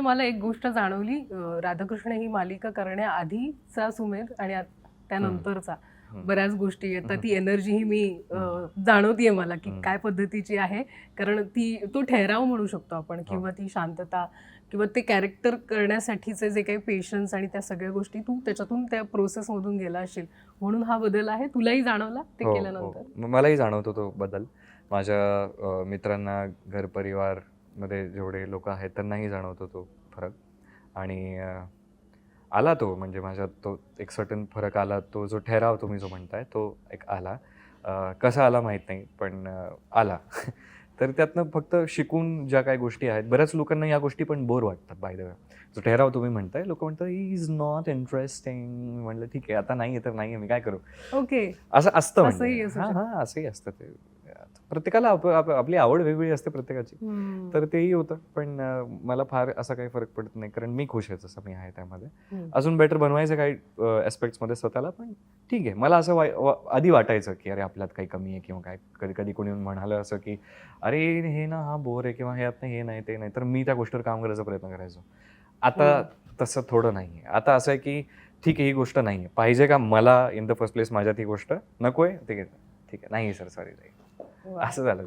मला एक गोष्ट जाणवली, राधाकृष्ण ही मालिका करण्याआधीचा सुमेध आणि त्यानंतरचा बऱ्याच गोष्टी येतात. ती एनर्जी ही मी जाणवतीये मला की काय पद्धतीची आहे. कारण तो ठहराव म्हणू शकतो आपण, किंवा ती शांतता, किंवा ते कॅरेक्टर करण्यासाठीचे जे काही पेशन्स आणि त्या सगळ्या गोष्टी तू त्याच्यातून त्या प्रोसेसमधून गेला असशील, म्हणून हा बदल आहे. तुलाही जाणवला ते केल्यानंतर? मलाही जाणवतो तो बदल. माझ्या मित्रांना, घर परिवारमध्ये जेवढे लोक आहेत त्यांनाही जाणवतो तो फरक. आणि आला तो, म्हणजे माझ्यात तो एक सर्टन फरक आला. तो जो ठहराव तुम्ही जो म्हणताय तो एक आला. कसा आला माहीत नाही, पण आला. तर त्यातनं फक्त शिकून ज्या काही गोष्टी आहेत, बऱ्याच लोकांना या गोष्टी पण बोर वाटतात. बाय द वे, जो ठहराव तुम्ही म्हणताय, लोक म्हणतात ही इज नॉट इंटरेस्टिंग. म्हटलं ठीक आहे, आता नाही आहे तर नाही आहे, मी काय करू. ओके, असं असतं, असंही म्हणजे असू हां असंही असतं. ते प्रत्येकाला आपली आवड वेगवेगळी असते प्रत्येकाची. तर तेही होतं, पण मला फार असा काही फरक पडत नाही, कारण मी खुश आहे जसं मी आहे त्यामध्ये. अजून बेटर बनवायचं काही ॲस्पेक्ट्समध्ये स्वतःला, पण ठीक आहे. मला असं आधी वाटायचं की अरे आपल्यात काही कमी आहे किंवा काय. कधी कधी कोणी म्हणालं असं की अरे हे ना हा बोर आहे किंवा हे यात हे नाही ते नाही, तर मी त्या गोष्टीवर काम करायचा प्रयत्न करायचो. आता तसं थोडं नाही आहे. आता असं आहे की ठीक आहे, ही गोष्ट नाही आहे, पाहिजे का मला इन द फर्स्ट प्लेस, माझ्यात ही गोष्ट नको आहे, ठीक आहे, ठीक आहे, नाही सर, सॉरी, असं झालं.